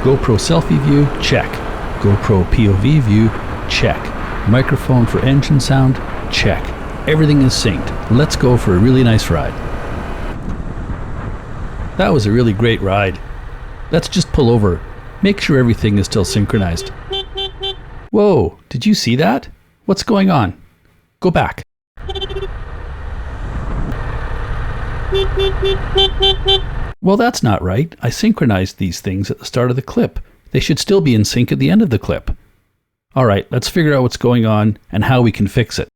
GoPro selfie view, check. GoPro POV view, check. Microphone for engine sound, check. Everything is synced. Let's go for a really nice ride. That was a really great ride. Let's just pull over. Make sure everything is still synchronized. Whoa, did you see that? What's going on? Go back. Well, that's not right. I synchronized these things at the start of the clip. They should still be in sync at the end of the clip. All right, let's figure out what's going on and how we can fix it.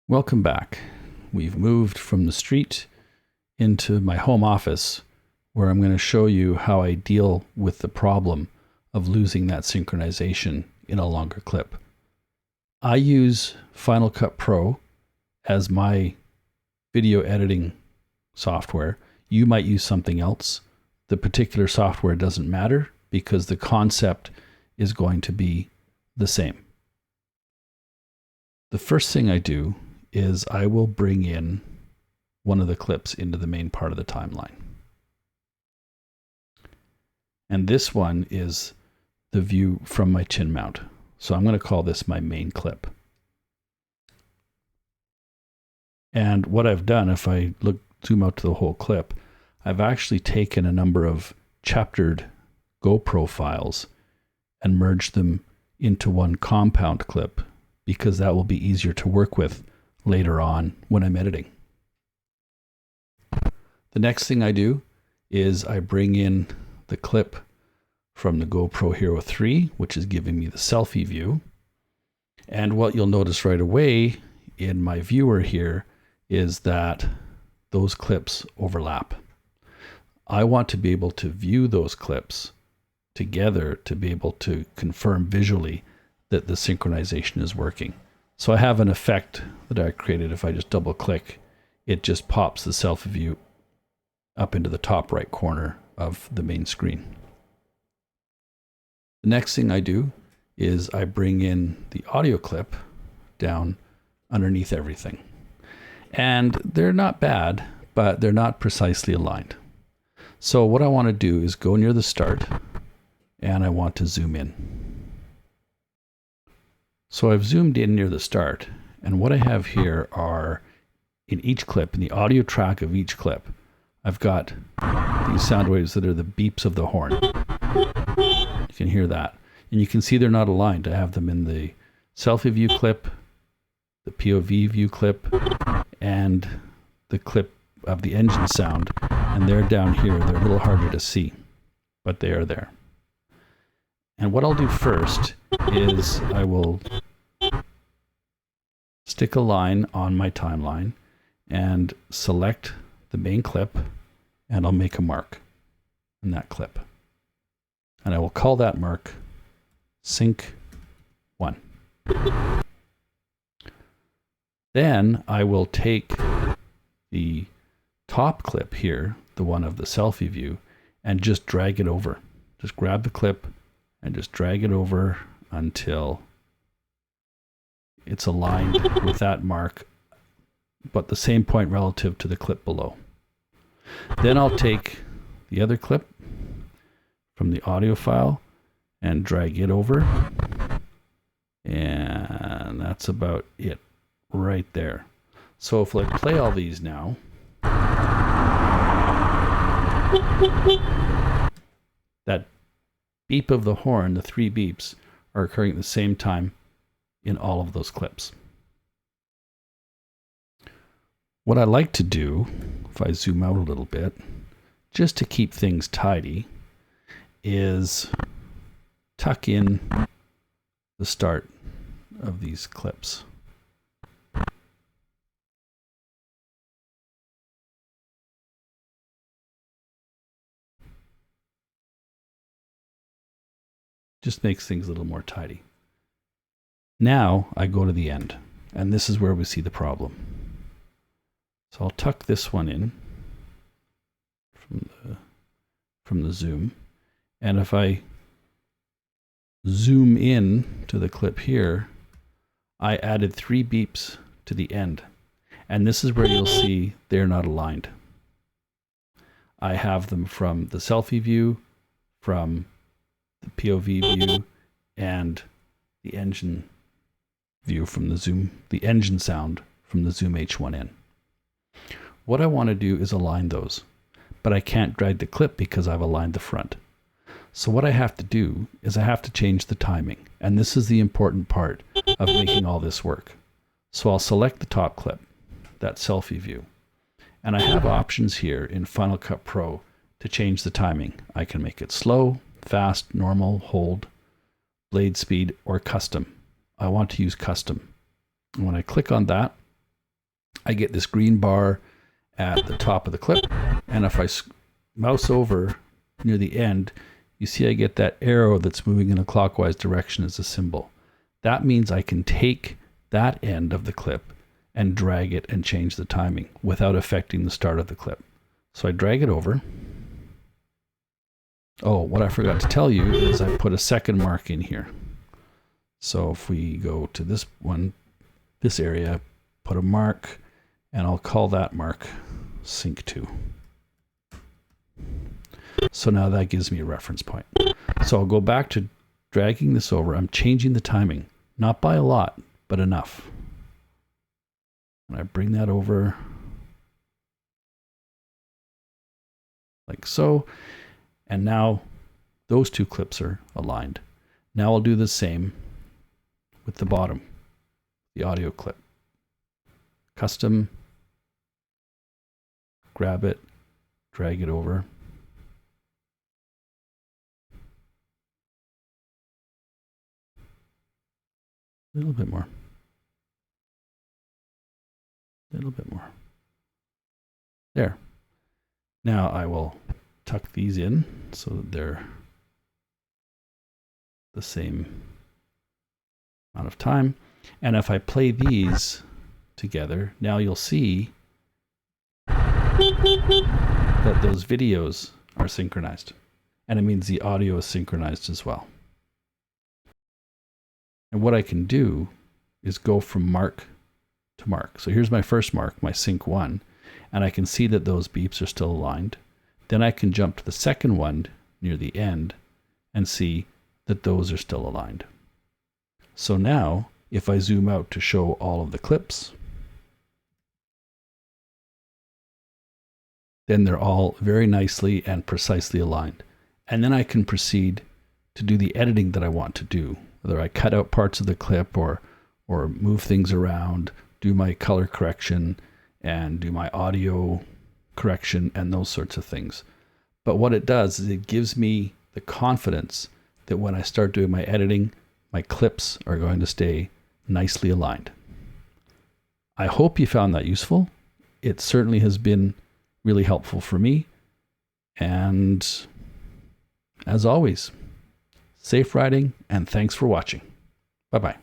Welcome back. We've moved from the street into my home office, where I'm going to show you how I deal with the problem of losing that synchronization in a longer clip. I use Final Cut Pro as my video editing software. You might use something else. The particular software doesn't matter because the concept is going to be the same. The first thing I do is I will bring in one of the clips into the main part of the timeline. And this one is the view from my chin mount. So I'm going to call this my main clip. And what I've done, if I zoom out to the whole clip, I've actually taken a number of chaptered GoPro files and merged them into one compound clip, because that will be easier to work with later on when I'm editing. The next thing I do is I bring in the clip from the GoPro Hero 3, which is giving me the selfie view. And what you'll notice right away in my viewer here is that those clips overlap. I want to be able to view those clips together to be able to confirm visually that the synchronization is working. So I have an effect that I created. If I just double click, it just pops the selfie view up into the top right corner of the main screen. The next thing I do is I bring in the audio clip down underneath everything. And they're not bad, but they're not precisely aligned. So what I want to do is go near the start and I want to zoom in. So I've zoomed in near the start, and what I have here are, in each clip, in the audio track of each clip, I've got these sound waves that are the beeps of the horn. You can hear that. And you can see they're not aligned. I have them in the selfie view clip, the POV view clip, and the clip of the engine sound. And they're down here. They're a little harder to see, but they are there. And what I'll do first is I will stick a line on my timeline and select the main clip, and I'll make a mark in that clip. And I will call that mark Sync 1. Then I will take the top clip here, the one of the selfie view, and just drag it over. Just grab the clip and just drag it over until it's aligned with that mark, but the same point relative to the clip below. Then I'll take the other clip from the audio file and drag it over, and that's about it right there. So if I play all these now, that beep of the horn, the 3 beeps, are occurring at the same time in all of those clips. What I like to do, if I zoom out a little bit, just to keep things tidy, is tuck in the start of these clips. Just makes things a little more tidy. Now I go to the end, and this is where we see the problem. So I'll tuck this one in from the zoom, and if I zoom in to the clip here, I added 3 beeps to the end. And this is where you'll see they're not aligned. I have them from the selfie view, from the POV view, and the engine view from the zoom, the engine sound from the Zoom H1n. What I want to do is align those, but I can't drag the clip because I've aligned the front. So what I have to do is I have to change the timing, and this is the important part of making all this work. So I'll select the top clip, that selfie view, and I have options here in Final Cut Pro to change the timing. I can make it slow, fast, normal, hold, blade speed, or custom. I want to use custom. And when I click on that, I get this green bar at the top of the clip, and if I mouse over near the end, you see I get that arrow that's moving in a clockwise direction as a symbol. That means I can take that end of the clip and drag it and change the timing without affecting the start of the clip. So I drag it over. Oh, what I forgot to tell you is I put a second mark in here. So if we go to this one, this area, put a mark, and I'll call that mark Sync 2. So now that gives me a reference point. So I'll go back to dragging this over. I'm changing the timing, not by a lot, but enough. And I bring that over like so. And now those 2 clips are aligned. Now I'll do the same with the bottom, the audio clip. Custom, grab it, drag it over. A little bit more. A little bit more. There. Now I will tuck these in so that they're the same amount of time. And if I play these together, now you'll see that those videos are synchronized. And it means the audio is synchronized as well. And what I can do is go from mark to mark. So here's my first mark, my sync 1, and I can see that those beeps are still aligned. Then I can jump to the second one near the end and see that those are still aligned. So now, if I zoom out to show all of the clips, then they're all very nicely and precisely aligned. And then I can proceed to do the editing that I want to do, whether I cut out parts of the clip or move things around, do my color correction and do my audio correction and those sorts of things. But what it does is it gives me the confidence that when I start doing my editing, my clips are going to stay nicely aligned. I hope you found that useful. It certainly has been really helpful for me. And as always, safe riding and thanks for watching. Bye-bye.